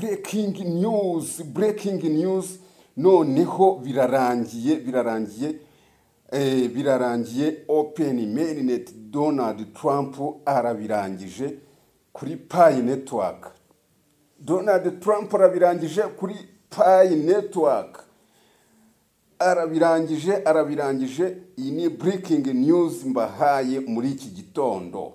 breaking news noneho birarangiye open mainnet Donald Trump arabirangije kuri Pi network. Donald Trump arabirangije kuri Pi network. Arabirangije iyi ni breaking news mbahaye muri iki gitondo.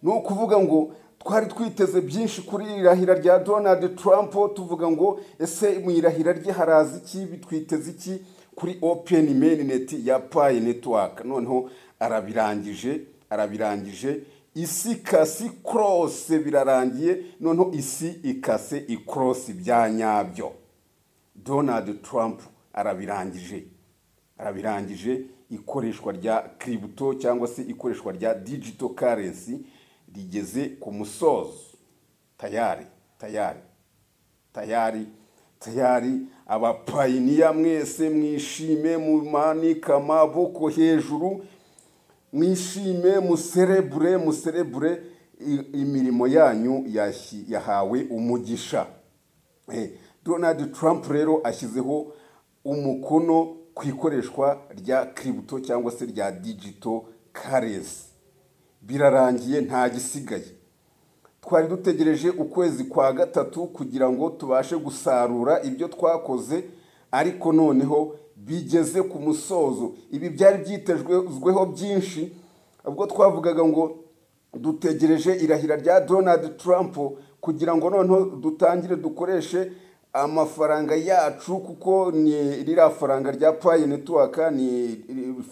No kuvuga ngo twari twiteze byinshi kuri irahira rya Donald Trump, tuvuga ngo ese mu irahira rye harazi iki, bitwiteze iki kuri open mainnet ya Pi network. Noneho arabirangije isi kasi cross birarangiye, noneho isi ikase ikross bya nyabyo. Donald Trump arabirangije ikoreshwa rya crypto cyangwa se ikoreshwa rya digital currency rigeze ku musozo. Tayari abapayiniya mwese mwishime, mumanika amaboko hejuru, mwishime, muserebure imirimo yanyu yahawe umugisha. Donald Trump rero ashyizeho umukono ku ikoreshwa rya crypto cyangwa se rya digital currency. Birarangiye nta gisigaye. Twari dutegereje ukwezi kwa gatatu kugira ngo tubashe gusarura ibyo twakoze, ariko noneho bigeze ku musozo. Ibi byari byitezweho byinshi, ubwo twavugaga ngo dutegereje irahira rya Donald Trump kugira ngo noneho dutangire dukoreshe amafaranga yacu, kuko ni rira faranga rya Pi network, ni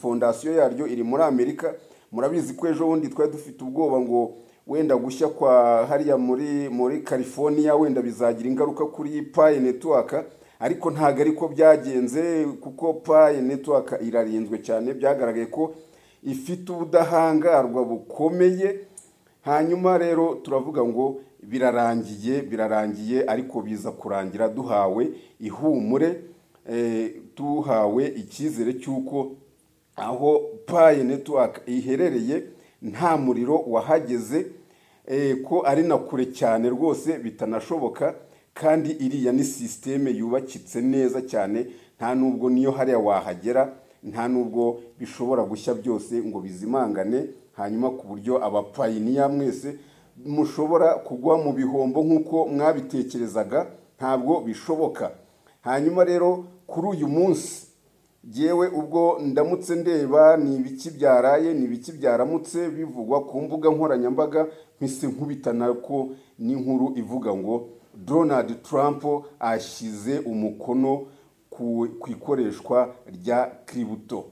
fondation yaryo iri muri Amerika. Murabizi ko ejo bundi twari dufite ubwoba ngo wenda gushya kwa hariya muri California wenda bizagira ingaruka kuri Pi network, ariko ntago ariko byagenze, kuko Pi network irarinzwe cyane. Byagaragaye ko ifite ubudahangarwa bukomeye. Hanyuma rero turavuga ngo birarangiye, ariko biza kurangira duhawe ihumure, duhawe icyizere cy'uko aho Pi network iherereye nta muriro wahageze, ko ari na kure cyane rwose bitanashoboka, kandi iriya ni systeme yubakitse neza cyane, nta nubwo niyo hariya wahagera, nta nubwo bishobora gushya byose ngo bizimangane, hanyuma ku buryo abapayiniya mwese mushobora kugwa mu bihombo nk'uko mwabitekerezaga, ntabwo bishoboka. Hanyuma rero kuri uyu munsi yewe ubwo ndamutse ndeba ni ibiki byaraye, ni ibiki byaramutse bivugwa ku mbuga nkoranyambaga, mpise nkubitana ko n'inkuru ivuga ngo Donald Trump ashyize umukono ku ikoreshwa rya crypto.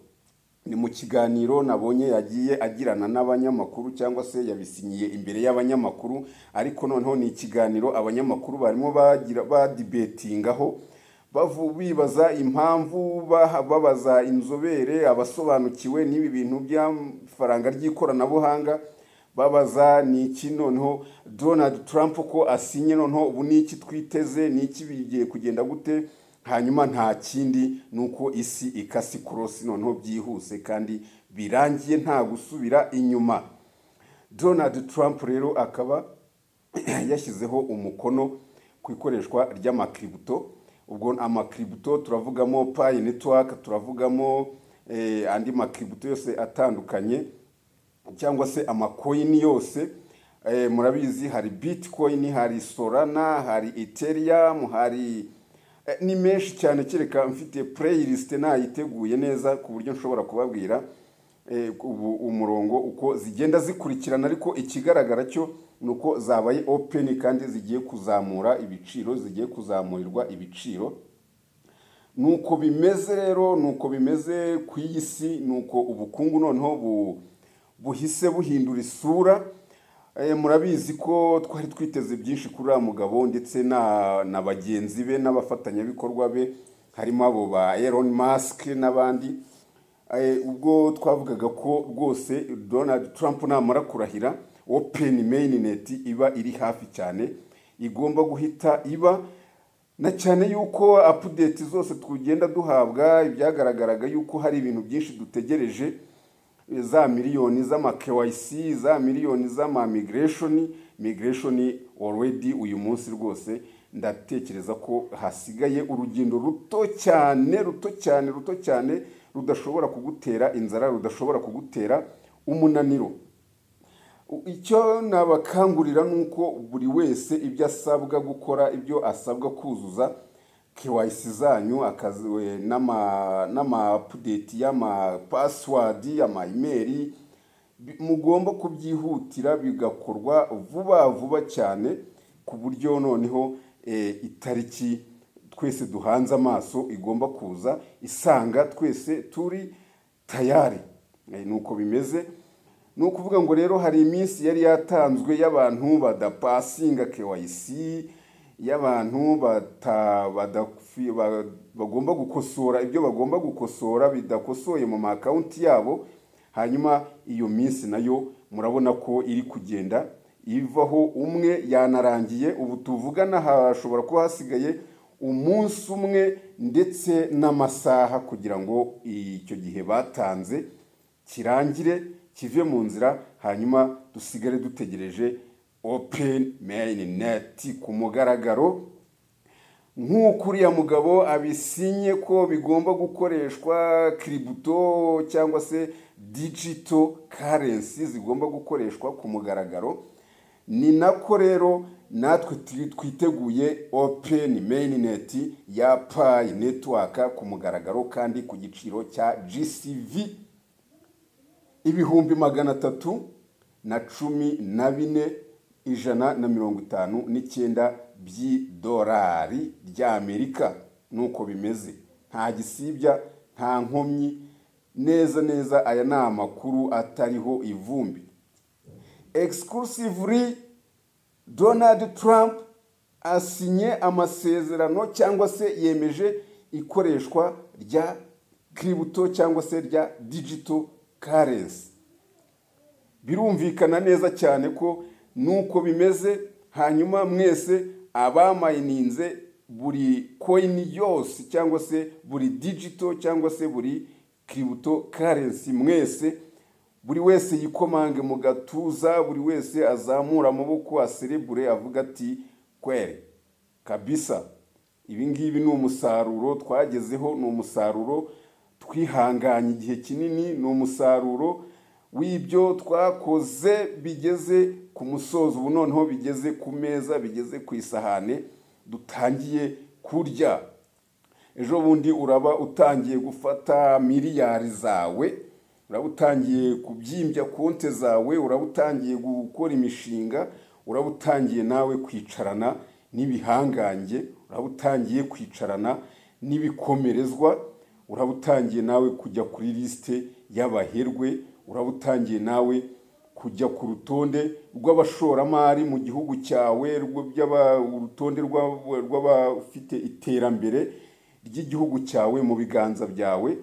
Ni mu kiganiro nabonye yagiye agirana n'abanyamakuru, cyangwa se yabisinyiye imbere y'abanyamakuru, ariko noneho ni ikiganiro abanyamakuru barimo badibetingaho, bibaza impamvu, babaza inzobere, abasobanukiwe n'ibi bintu by'faranga ry'ikoranabuhanga, babaza ni iki noneho Donald Trump ko asinye, noneho ubu ni iki twiteze, ni iki bigiye kugenda gute. Hanyuma nta kindi nuko isi ikasi cross noneho byihuse kandi birangiye nta gusubira inyuma. Donald Trump rero akaba yashyizeho umukono ku ikoreshwa ry'amakributo. Ubwo amakributo turavugamo Pi network, turavugamo andi makributo yose atandukanye, cyangwa se amacoin yose. Murabizi hari Bitcoin, hari Solana, hari Ethereum, hari ni menshi cyane. Kereka mfite playlist nayiteguye neza ku buryo nshobora kubabwira umurongo uko zigenda zikurikirana, ariko ikigaragara cyo nuko zabaye open kandi zigiye kuzamura ibiciro, zigiye kuzamurirwa ibiciro. Nuko bimeze rero, nuko bimeze ku isi, nuko ubukungu noneho buhise buhindura isura. Murabizi ko twari twiteze byinshi kuri uriya mugabo ndetse na bagenzi be n'abafatanyabikorwa be, harimo abo ba Elon Musk n'abandi. Ubwo twavugaga ko rwose Donald Trump namara kurahira open mainnet iba iri hafi cyane, igomba guhita iba, na cyane yuko update zose tugenda duhabwa ibyagaragaraga yuko hari ibintu byinshi dutegereje. za miliyoni z'ama KYC, za miliyoni z'ama migration already uyu munsi rwose ndatekereza ko hasigaye urugendo ruto cyane rudashobora kugutera inzara, rudashobora kugutera umunaniro. Icyo nabakangurira nuko buri wese ibyo asabwa gukora, ibyo asabwa kuzuza KYC zanyu, akaziwe n'ama update y'ama password y'ama email, mugomba kubyihutira bigakorwa vuba cyane, ku buryo noneho itariki twese duhanze amaso igomba kuza isanga twese turi tayari. Nuko bimeze. Nukuvuga ngo rero hari iminsi yari yatanzwe y'abantu badapasinga KYC, y'abantu bagomba gukosora ibyo bagomba gukosora bidakosoye mu account yabo. Hanyuma iyo minsi nayo murabona ko iri kugenda ivaho, umwe yanarangiye. Ubu tuvugana hashobora kuba hasigaye umunsi umwe ndetse n'amasaha kugira ngo icyo gihe batanze kirangire, kive mu nzira, hanyuma dusigare dutegereje open mainnet ku mugaragaro, nk'uko uriya mugabo abisinye ko bigomba gukoreshwa crypto cyangwa se digital currency zigomba gukoreshwa ku mugaragaro. Ni nako rero natwe twiteguye open mainnet ya Pi network ku mugaragaro, kandi ku giciro cya GCV 314,159 by'idolari ry'Amerika. Nuko bimeze, nta gisibya, nta nkomyi, neza aya ni amakuru atariho ivumbi. Exclusively Donald Trump asinye amasezerano cyangwa se yemeje ikoreshwa rya crypto cyangwa se rya digital currency. Birumvikana neza cyane ko nuko bimeze. Hanyuma mwese abamayininze buri coin yose cyangwa se buri digital cyangwa se buri crypto currency, mwese buri wese yikomange mu gatuza, buri wese azamura amaboko aserebure avuga ati kwere kabisa, ibi ngibi ni umusaruro twagezeho, ni umusaruro twihanganye igihe kinini, ni umusaruro w'ibyo twakoze bigeze ku musozo. Ubu noneho bigeze ku meza, bigeze ku isahane, dutangiye kurya. Ejo bundi uraba utangiye gufata miliyari zawe, uraba utangiye kubyimbya konte zawe, uraba utangiye gukora imishinga, uraba utangiye nawe kwicarana n'ibihangange, uraba utangiye kwicarana n'ibikomerezwa, uraba utangiye nawe kujya kuri liste y'abaherwe, uraba utangiye nawe kujya ku rutonde rw'abashoramari mu gihugu cyawe, urutonde rw'abafite iterambere ry'igihugu cyawe mu biganza byawe.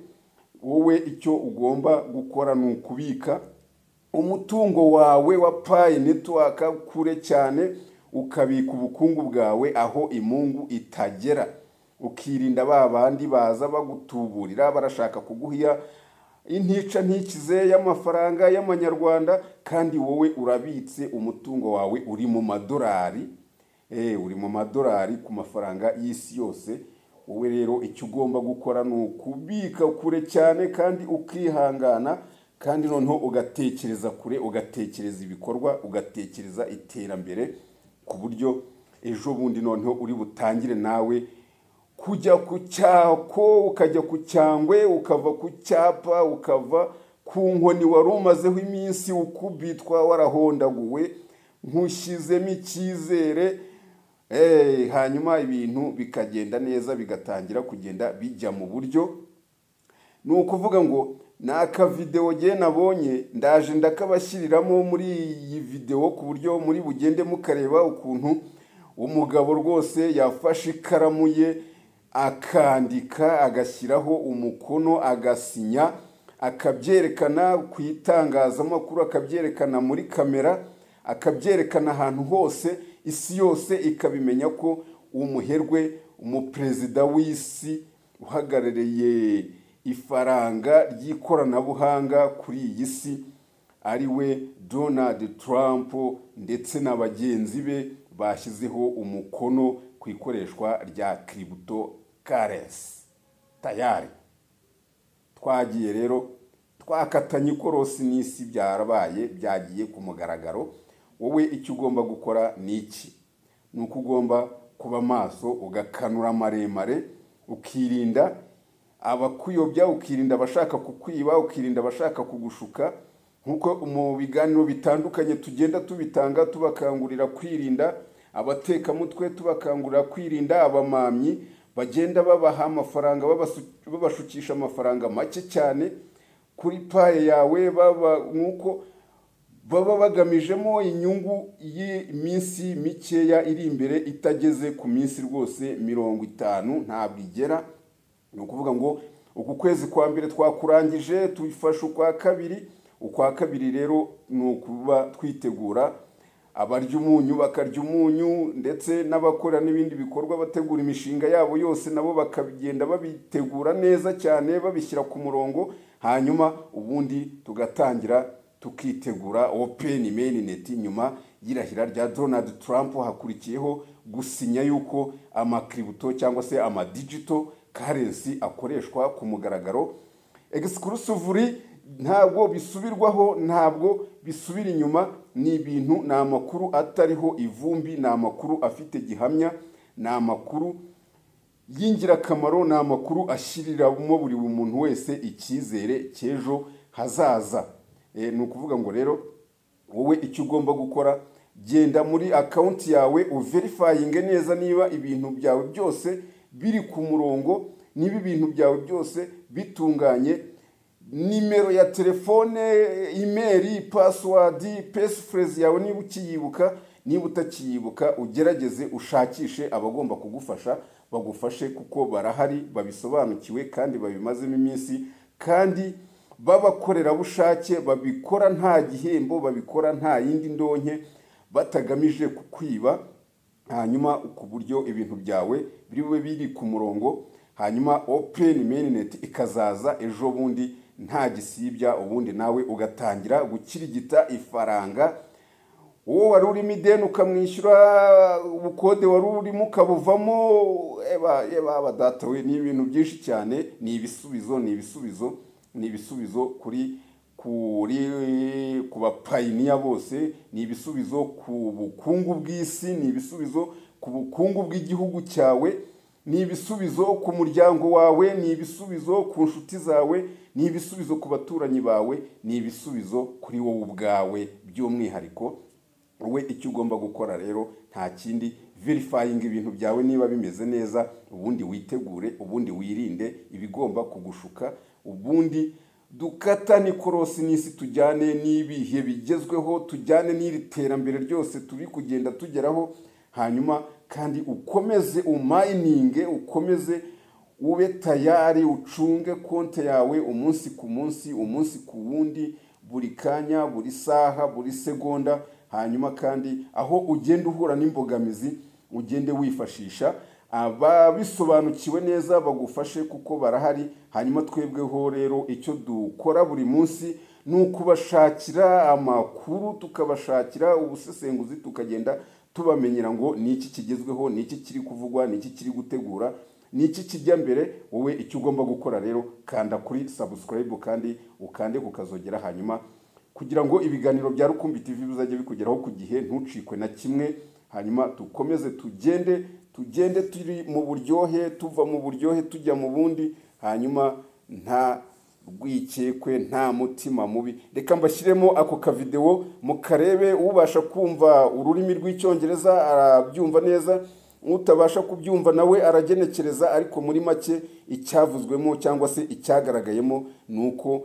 Wowe icyo ugomba gukora ni ukubika umutungo wawe wa Pi network kure cyane, ukabika ubukungu bwawe aho imungu itagera, ukirinda babandi baza bagutuburira barashaka kuguhiya intica ntikize y'amafaranga y'amanyarwanda, kandi wowe urabitse umutungo wawe uri mu madolari, uri mu madolari ku mafaranga y'isi yose. Wowe rero icyo ugomba gukora ni ukubika kure cyane kandi ukihangana, kandi noneho ugatekereza kure, ugatekereza ibikorwa, ugatekereza iterambere, ku buryo ejo bundi noneho uri butangire nawe kujya ku cyako, ukajya ku cyangwe, ukava ku cyapa, ukava ku nkoni wari umazeho iminsi ukubitwa warahondaguwe, nkushyizemo icyizere. Hanyuma ibintu bikagenda neza, bigatangira kugenda bijya mu buryo. Ni ukuvuga ngo naka video nge nabonye ndaje ndakabashyiriramo muri iyi video, ku buryo muri bugende mukareba ukuntu umugabo rwose yafashe ikaramu ye akandika, agashyiraho umukono, agasinya, akabyerekana ku itangazamakuru, akabyerekana muri kamera, akabyerekana ahantu hose, isi yose ikabimenya ko umuherwe, umuperezida w'isi uhagarariye ifaranga ry'ikoranabuhanga kuri iyi si, ari we Donald Trump ndetse na bagenzi be bashyizeho umukono ku ikoreshwa rya cryptocurrency. Tayari twagiye rero twakatanye ikorosi n'isi, byarabaye, byagiye ku mugaragaro. Wowe icyo ugomba gukora ni iki? Ni uko ugomba kuba maso, ugakanura maremare, ukirinda abakuyobya, ukirinda abashaka kukwiba, ukirinda abashaka kugushuka. Nkuko mu biganiro bitandukanye tugenda tubitanga, tubakangurira kwirinda abatekamutwe, tubakangurira kwirinda abamamyi bagenda babaha amafaranga, babashukisha amafaranga make cyane kuri paye yawe, nkuko baba bagamijemo inyungu y'iminsi mikeya iri imbere, itageze ku minsi rwose 50 ntabwo igera. Ni ukuvuga ngo uku kwezi kwa mbere twakurangije, tubifashe ukwa kabiri rero ni ukuba twitegura. Abarya umunyu bakarya umunyu, ndetse n'abakora n'ibindi bikorwa bategura imishinga yabo yose, nabo bakagenda babitegura neza cyane, babishyira ku murongo. Hanyuma ubundi tugatangira tukitegura open mainnet. Nyuma y'irahira rya Donald Trump hakurikiyeho gusinya yuko amakributo cyangwa se ama digital currency akoreshwa ku mugaragaro exclusively, ntabwo bisubirwaho, ntabwo bisubira inyuma. Ni ibintu, ni amakuru atariho ivumbi, ni amakuru afite gihamya, ni amakuru y'ingirakamaro, ni amakuru ashyiriramo buri muntu wese icyizere cy'ejo hazaza. Ni ukuvuga ngo rero wowe icyo ugomba gukora, genda muri account yawe uverifyinge neza niba ibintu byawe byose biri ku murongo, niba ibintu byawe byose bitunganye. Nimero ya telefone, email, password, passphrase yawe niba ukiyibuka, niba utakiyibuka ugerageze ushakishe abagomba kugufasha, bagufashe kuko barahari, babisobanukiwe kandi babimazemo iminsi, kandi babakorera bushake, babikora nta gihembo, babikora nta yindi ndonke, batagamije kukwiba. Hanyuma ku buryo ibintu byawe biri ku murongo, hanyuma open mainnet ikazaza ejo bundi nta gisibya, ubundi nawe ugatangira gukirigita ifaranga. Uwo wari urimo ideni ukamwishyura, ubukode wari urimo ukabuvamo, eba datawe, ni ibintu byinshi cyane. Ni ibisubizo ku bapayiniya bose, ni ibisubizo ku bukungu bw'isi, ni ibisubizo ku bukungu bw'igihugu cyawe, ni ibisubizo ku muryango wawe, ni ibisubizo ku nshuti zawe, ni ibisubizo ku baturanyi bawe, ni ibisubizo kuri wowe ubwawe by'umwihariko. Wowe icyo ugomba gukora rero nta kindi, verifying ibintu byawe niba bimeze neza, ubundi witegure, ubundi wirinde ibigomba kugushuka, ubundi dukata nikorosi n'isi, tujyane n'ibihe bigezweho, tujyane n'iri terambere ryose turi kugenda tugeraho. Hanyuma kandi ukomeze umininge, ukomeze ube tayari, ucunge konte yawe umunsi ku munsi, umunsi ku wundi, buri kanya, buri saha, buri segonda. Hanyuma kandi aho ugenda uhura n'imbogamizi, ugende wifashisha ababisobanukiwe neza bagufashe, kuko barahari. Hanyuma twebweho rero icyo dukora buri munsi ni ukubashakira amakuru, tukabashakira ubusesenguzi, tukagenda tubamenyera ngo ni iki kigezweho, ni iki kiri kuvugwa, ni iki kiri gutegura, ni iki kijya mbere. Wowe icyo ugomba gukora rero, kanda kuri subscribe kandi ukande kukazogera, hanyuma kugira ngo ibiganiro bya Rukumbi TV bizajye bikugeraho ku gihe, ntucikwe na kimwe. Hanyuma dukomeze tugende turi mu buryohe, tuva mu buryohe tujya mu bundi. Hanyuma nta rwikekwe, nta mutima mubi. Reka mbashyiremo ako kavideo mukarebe, ubasha kumva ururimi rw'icyongereza arabyumva neza, utabasha kubyumva nawe aragenekereza. Ariko muri make icyavuzwemo cyangwa se icyagaragayemo nuko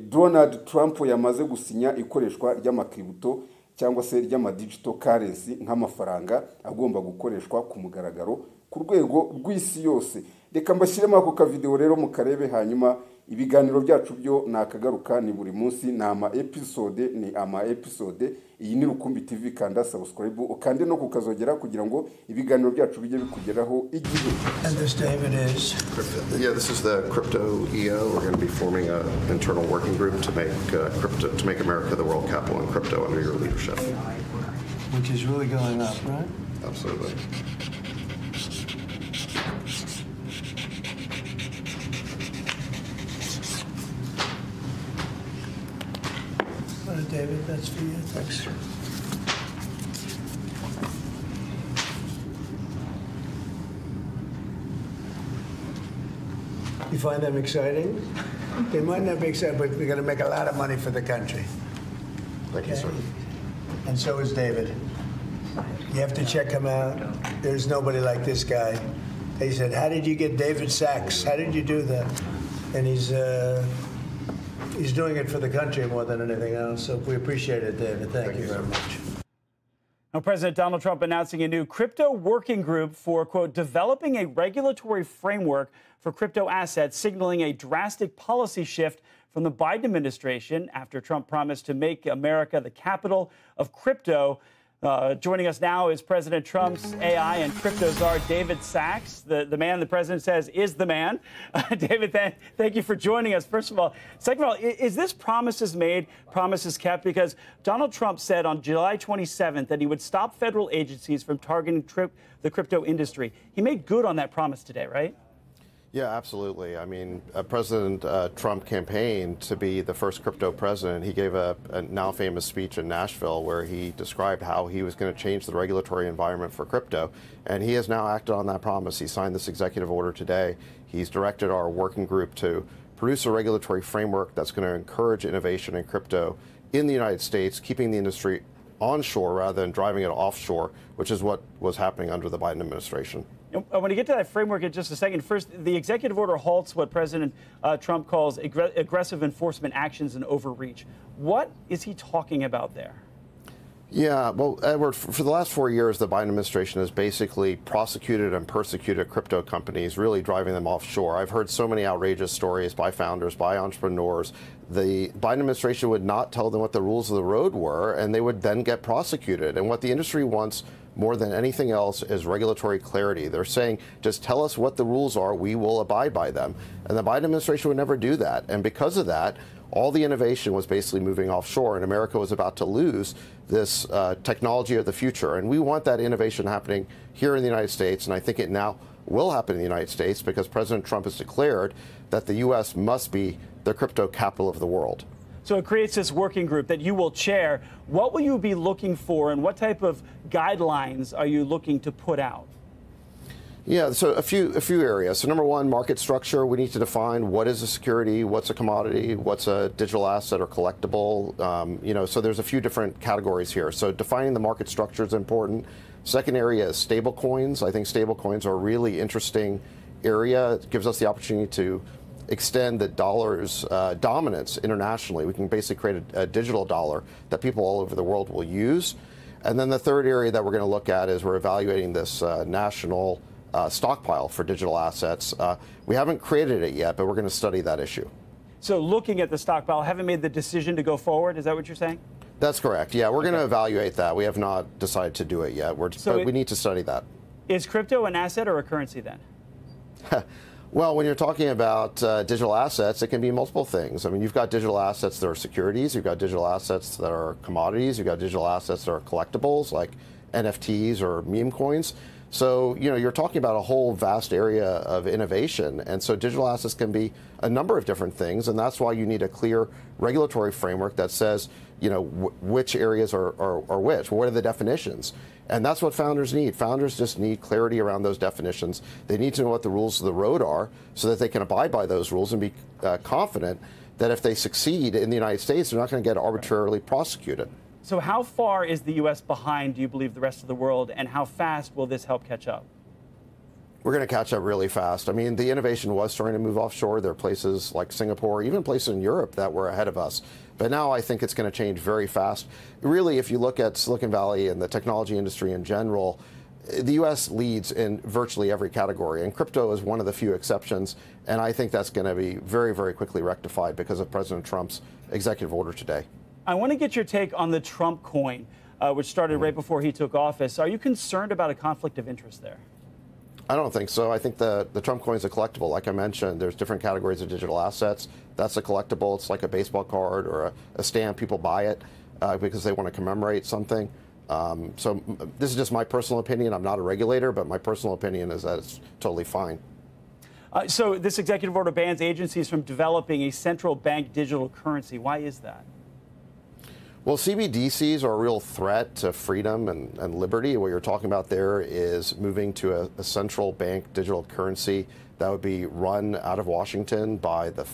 Donald Trump yamaze gusinya ikoreshwa ry'amakributo cyangwa se ry'amadigital currency nk'amafaranga agomba gukoreshwa ku mugaragaro ku rwego rw'isi yose. Reka mbashyiremo ako kavideo rero mukarebe, hanyuma ibiganiro byacu byo nakagaruka ni buri munsi, ni ama episode. Iyi ni Rukumbi TV, kanda subscribe ukande no kukazogera kugira ngo ibiganiro byacu bijye bikugeraho igihe. And this, David, is? Yeah, this is the Crypto EO. We're going to be forming an internal working group to make America the world capital in crypto under your leadership. Which is really going up, right? Absolutely. David, that's for you. Thanks. You find them exciting? They might not be exciting, but we're going to make a lot of money for the country. Thank you, sir. And so is David. You have to check him out. There's nobody like this guy. They said, how did you get David Sachs? How did you do that? And he's doing it for the country more than anything else. So we appreciate it, David. Thank you very much. Now, President Donald Trump announcing a new crypto working group for, quote, developing a regulatory framework for crypto assets, signaling a drastic policy shift from the Biden administration after Trump promised to make America the capital of crypto. Joining us now is President Trump's AI and crypto czar, David Sachs, the man the president says is the man. David, thank you for joining us, first of all. Second of all, is this promises made, promises kept? Because Donald Trump said on July 27th that he would stop federal agencies from targeting the crypto industry. He made good on that promise today, right? Yeah, absolutely. I mean, President Trump campaigned to be the first crypto president. He gave a now famous speech in Nashville where he described how he was going to change the regulatory environment for crypto. And he has now acted on that promise. He signed this executive order today. He's directed our working group to produce a regulatory framework that's going to encourage innovation in crypto in the United States, keeping the industry onshore rather than driving it offshore, which is what was happening under the Biden administration. I want to get to that framework in just a second. First, the executive order halts what President Trump calls aggressive enforcement actions and overreach. What is he talking about there? Yeah, well, Edward, for the last 4 years, the Biden administration has basically prosecuted and persecuted crypto companies, really driving them offshore. I've heard so many outrageous stories by founders, by entrepreneurs. The Biden administration would not tell them what the rules of the road were, and they would then get prosecuted. And what the industry wants more than anything else is regulatory clarity. They're saying, just tell us what the rules are, we will abide by them. And the Biden administration would never do that. And because of that, all the innovation was basically moving offshore, and America was about to lose this technology of the future. And we want that innovation happening here in the United States, and I think it now will happen in the United States because President Trump has declared that the U.S. must be the crypto capital of the world. So it creates this working group that you will chair. What will you be looking for, and what type of guidelines are you looking to put out? Yeah, so a few areas. So number one, market structure. We need to define what is a security, what's a commodity, what's a digital asset or collectible. So there's a few different categories here. So defining the market structure is important. Second area is stable coins. I think stable coins are a really interesting area. It gives us the opportunity to extend the dollar's dominance internationally. We can basically create a digital dollar that people all over the world will use. And then the third area that we're going to look at is we're evaluating this national stockpile for digital assets. We haven't created it yet, but we're going to study that issue. So looking at the stockpile, haven't made the decision to go forward? Is that what you're saying? That's correct. Yeah, we're going to evaluate that. We have not decided to do it yet. But we need to study that. Is crypto an asset or a currency then? Well, when you're talking about digital assets, it can be multiple things. I mean, you've got digital assets that are securities, you've got digital assets that are commodities, you've got digital assets that are collectibles like NFTs or meme coins. So, you're talking about a whole vast area of innovation. And so digital assets can be a number of different things. And that's why you need a clear regulatory framework that says, which areas are which. What are the definitions? And that's what founders need. Founders just need clarity around those definitions. They need to know what the rules of the road are so that they can abide by those rules and be confident that if they succeed in the United States, they're not going to get arbitrarily prosecuted. So how far is the U.S. behind, do you believe, the rest of the world, and how fast will this help catch up? We're going to catch up really fast. I mean, the innovation was starting to move offshore. There are places like Singapore, even places in Europe that were ahead of us. But now I think it's going to change very fast. Really, if you look at Silicon Valley and the technology industry in general, the U.S. leads in virtually every category, and crypto is one of the few exceptions. And I think that's going to be very, very quickly rectified because of President Trump's executive order today. I want to get your take on the Trump coin, which started right before he took office. Are you concerned about a conflict of interest there? I don't think so. I think the Trump coin is a collectible. Like I mentioned, there's different categories of digital assets. That's a collectible. It's like a baseball card or a stamp. People buy it because they want to commemorate something. So this is just my personal opinion. I'm not a regulator, but my personal opinion is that it's totally fine. So this executive order bans agencies from developing a central bank digital currency. Why is that? Well, CBDCs are a real threat to freedom and liberty. What you're talking about there is moving to a central bank digital currency that would be run out of Washington by the